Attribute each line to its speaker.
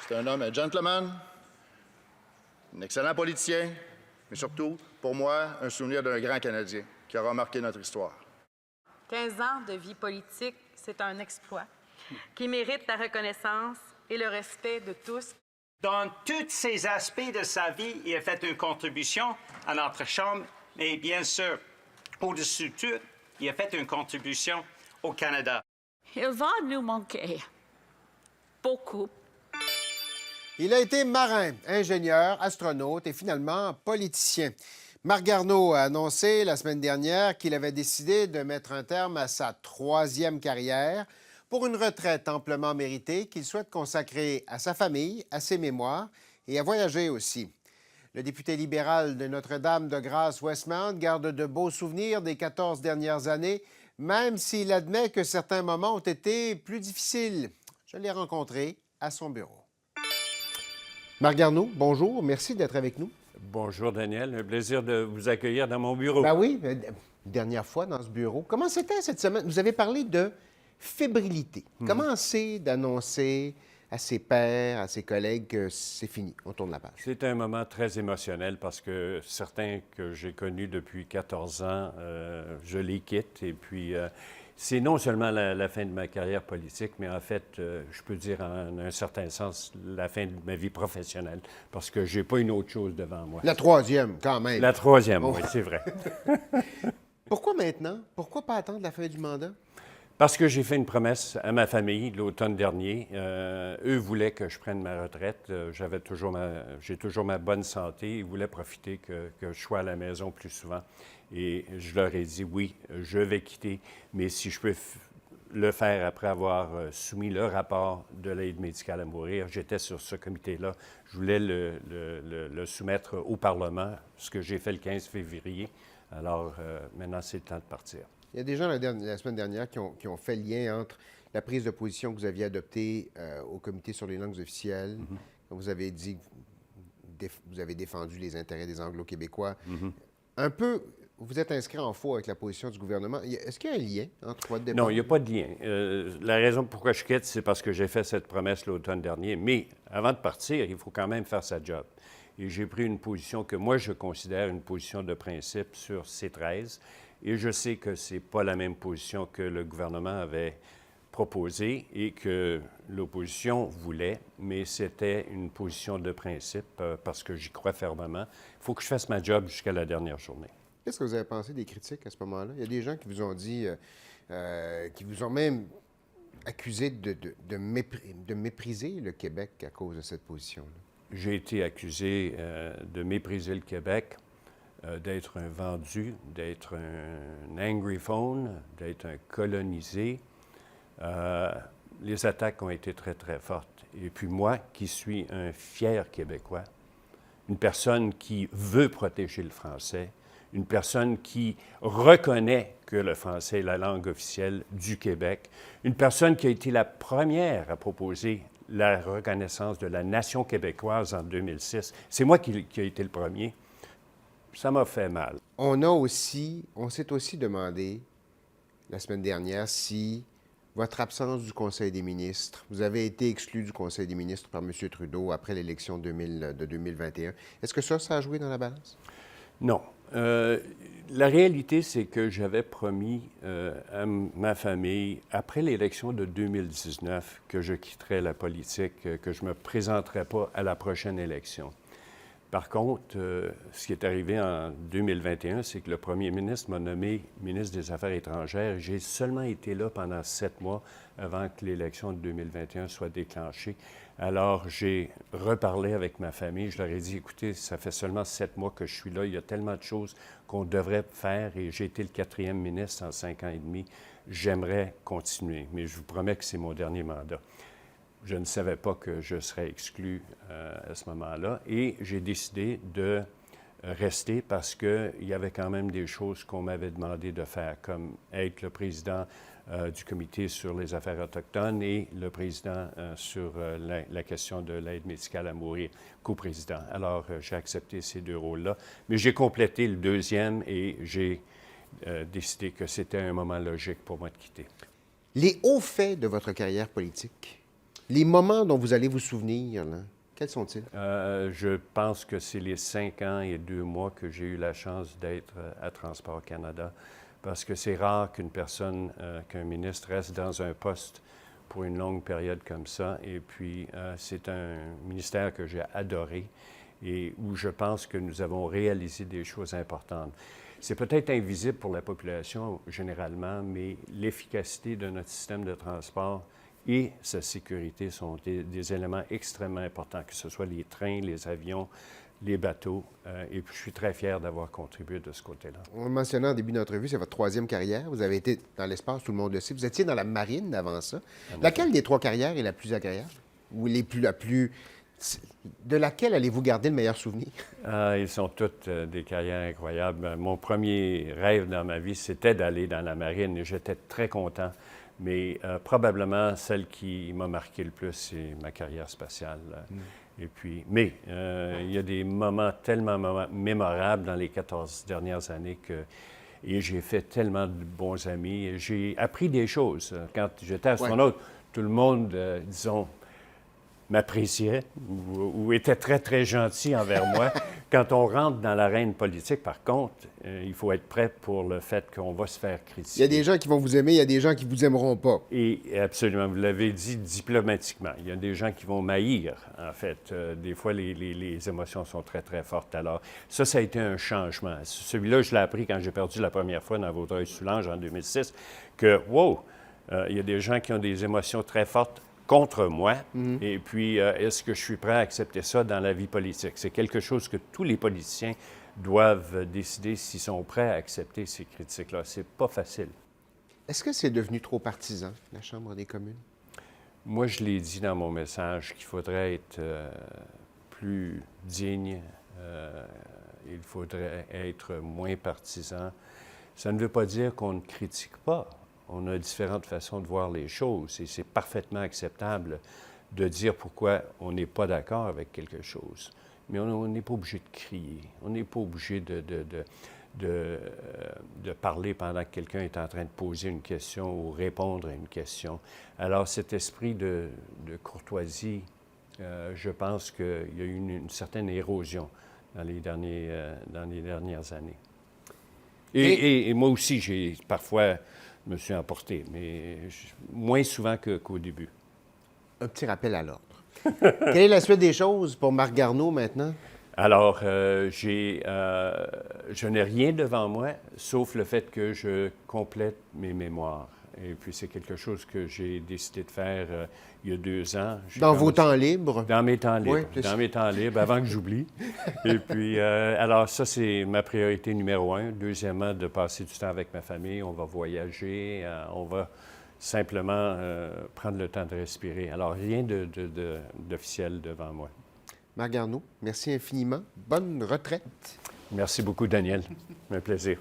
Speaker 1: C'est un homme, un gentleman, un excellent politicien, mais surtout, pour moi, un souvenir d'un grand Canadien qui aura marqué notre histoire.
Speaker 2: 15 ans de vie politique, c'est un exploit qui mérite la reconnaissance et le respect de tous.
Speaker 3: Dans tous ces aspects de sa vie, il a fait une contribution à notre Chambre, mais bien sûr, au-dessus de tout, il a fait une contribution au Canada.
Speaker 4: Il va nous manquer. Beaucoup.
Speaker 5: Il a été marin, ingénieur, astronaute et finalement politicien. Marc Garneau a annoncé la semaine dernière qu'il avait décidé de mettre un terme à sa 3e carrière pour une retraite amplement méritée qu'il souhaite consacrer à sa famille, à ses mémoires et à voyager aussi. Le député libéral de Notre-Dame-de-Grâce-Westmount garde de beaux souvenirs des 14 dernières années, même s'il admet que certains moments ont été plus difficiles. Je l'ai rencontré à son bureau. Marc Garneau, bonjour. Merci d'être avec nous.
Speaker 6: Bonjour, Daniel. Un plaisir de vous accueillir dans mon bureau.
Speaker 5: Ben oui, dernière fois dans ce bureau. Comment c'était cette semaine? Vous avez parlé de fébrilité. Comment c'est d'annoncer à ses pairs, à ses collègues que c'est fini, on tourne la page?
Speaker 6: C'est un moment très émotionnel parce que certains que j'ai connus depuis 14 ans, je les quitte. Et puis, c'est non seulement la fin de ma carrière politique, mais en fait, je peux dire en un certain sens, la fin de ma vie professionnelle, parce que j'ai pas une autre chose devant moi.
Speaker 5: La 3e, quand même.
Speaker 6: La 3e, oui, c'est vrai.
Speaker 5: Pourquoi maintenant? Pourquoi pas attendre la fin du mandat?
Speaker 6: Parce que j'ai fait une promesse à ma famille l'automne dernier. Eux voulaient que je prenne ma retraite. J'ai toujours ma bonne santé. Ils voulaient profiter que je sois à la maison plus souvent. Et je leur ai dit, oui, je vais quitter, mais si je peux le faire après avoir soumis le rapport de l'aide médicale à mourir, j'étais sur ce comité-là. Je voulais le soumettre au Parlement, ce que j'ai fait le 15 février. Alors, maintenant, c'est le temps de partir.
Speaker 5: Il y a des gens la semaine dernière qui ont fait le lien entre la prise de position que vous aviez adoptée au Comité sur les langues officielles, quand vous avez dit que vous avez défendu les intérêts des Anglo-Québécois. Un peu, vous êtes inscrit en faux avec la position du gouvernement. Est-ce qu'il y a un lien entre votre départ?
Speaker 6: Non, il n'y a pas de lien. La raison pourquoi je quitte, c'est parce que j'ai fait cette promesse l'automne dernier. Mais avant de partir, il faut quand même faire sa job. Et j'ai pris une position que moi, je considère une position de principe sur C13. Et je sais que ce n'est pas la même position que le gouvernement avait proposée et que l'opposition voulait, mais c'était une position de principe parce que j'y crois fermement. Il faut que je fasse ma job jusqu'à la dernière journée.
Speaker 5: Qu'est-ce que vous avez pensé des critiques à ce moment-là? Il y a des gens qui vous ont dit, qui vous ont même accusé de mépriser le Québec à cause de cette position-là.
Speaker 6: J'ai été accusé de mépriser le Québec, d'être un vendu, d'être un angryphone, d'être un colonisé. Les attaques ont été très, très fortes. Et puis moi, qui suis un fier Québécois, une personne qui veut protéger le français, une personne qui reconnaît que le français est la langue officielle du Québec, une personne qui a été la première à proposer la reconnaissance de la nation québécoise en 2006. C'est moi qui ai été le premier. Ça m'a fait mal.
Speaker 5: On s'est aussi demandé la semaine dernière si votre absence du Conseil des ministres, vous avez été exclu du Conseil des ministres par M. Trudeau après l'élection de 2021. Est-ce que ça a joué dans la balance?
Speaker 6: Non. La réalité, c'est que j'avais promis à ma famille, après l'élection de 2019, que je quitterais la politique, que je ne me présenterais pas à la prochaine élection. Par contre, ce qui est arrivé en 2021, c'est que le premier ministre m'a nommé ministre des Affaires étrangères. J'ai seulement été là pendant 7 mois avant que l'élection de 2021 soit déclenchée. Alors, j'ai reparlé avec ma famille. Je leur ai dit, écoutez, ça fait seulement 7 mois que je suis là. Il y a tellement de choses qu'on devrait faire et j'ai été le 4e ministre en 5 ans et demi. J'aimerais continuer, mais je vous promets que c'est mon dernier mandat. Je ne savais pas que je serais exclu à ce moment-là et j'ai décidé de rester parce qu'il y avait quand même des choses qu'on m'avait demandé de faire, comme être le président du comité sur les affaires autochtones et le président sur la question de l'aide médicale à mourir, coprésident. Alors, j'ai accepté ces 2 rôles-là, mais j'ai complété le 2e et j'ai décidé que c'était un moment logique pour moi de quitter.
Speaker 5: Les hauts faits de votre carrière politique, les moments dont vous allez vous souvenir, là, quels sont-ils?
Speaker 6: Je pense que c'est les 5 ans et 2 mois que j'ai eu la chance d'être à Transport Canada, parce que c'est rare qu'une personne, qu'un ministre reste dans un poste pour une longue période comme ça. Et puis, c'est un ministère que j'ai adoré et où je pense que nous avons réalisé des choses importantes. C'est peut-être invisible pour la population généralement, mais l'efficacité de notre système de transport et sa sécurité sont des éléments extrêmement importants, que ce soit les trains, les avions, les bateaux. Et puis, je suis très fier d'avoir contribué de ce côté-là.
Speaker 5: On le mentionnait en début d'entrevue, c'est votre 3e carrière. Vous avez été dans l'espace, tout le monde le sait. Vous étiez dans la marine avant ça. Laquelle des 3 carrières est la plus agréable? Ou de laquelle allez-vous garder le meilleur souvenir?
Speaker 6: Ils sont toutes des carrières incroyables. Mon premier rêve dans ma vie, c'était d'aller dans la marine et j'étais très content. Mais probablement, celle qui m'a marqué le plus, c'est ma carrière spatiale. Et puis, mais il y a des moments tellement mémorables dans les 14 dernières années et j'ai fait tellement de bons amis. J'ai appris des choses. Quand j'étais astronaute, tout le monde, disons, m'appréciait ou était très, très gentil envers moi. Quand on rentre dans l'arène politique, par contre, il faut être prêt pour le fait qu'on va se faire critiquer.
Speaker 5: Il y a des gens qui vont vous aimer, il y a des gens qui vous aimeront pas.
Speaker 6: Et absolument, vous l'avez dit diplomatiquement. Il y a des gens qui vont m'haïr, en fait. Des fois, les émotions sont très, très fortes. Alors, ça a été un changement. Celui-là, je l'ai appris quand j'ai perdu la première fois dans Vaudreuil-Soulanges en 2006, que, wow, il y a des gens qui ont des émotions très fortes contre moi. Et puis, est-ce que je suis prêt à accepter ça dans la vie politique? C'est quelque chose que tous les politiciens doivent décider s'ils sont prêts à accepter ces critiques-là. C'est pas facile.
Speaker 5: Est-ce que c'est devenu trop partisan, la Chambre des communes?
Speaker 6: Moi, je l'ai dit dans mon message qu'il faudrait être plus digne, il faudrait être moins partisan. Ça ne veut pas dire qu'on ne critique pas. On a différentes façons de voir les choses et c'est parfaitement acceptable de dire pourquoi on n'est pas d'accord avec quelque chose. Mais on n'est pas obligé de crier. On n'est pas obligé de parler pendant que quelqu'un est en train de poser une question ou répondre à une question. Alors, cet esprit de courtoisie, je pense qu'il y a eu une certaine érosion dans les dernières années. Et moi aussi, j'ai parfois me suis emporté, mais moins souvent qu'au début.
Speaker 5: Un petit rappel à l'ordre. Quelle est la suite des choses pour Marc Garneau maintenant?
Speaker 6: Alors, je n'ai rien devant moi, sauf le fait que je complète mes mémoires. Et puis, c'est quelque chose que j'ai décidé de faire il y a 2 ans.
Speaker 5: Dans vos temps libres?
Speaker 6: Dans mes temps libres.
Speaker 5: Oui,
Speaker 6: dans mes temps libres, avant que j'oublie. Et puis, alors ça, c'est ma priorité numéro 1. Deuxièmement, de passer du temps avec ma famille. On va voyager. On va simplement prendre le temps de respirer. Alors, rien d'officiel devant moi.
Speaker 5: Marc Garneau, merci infiniment. Bonne retraite.
Speaker 6: Merci beaucoup, Daniel. Un plaisir.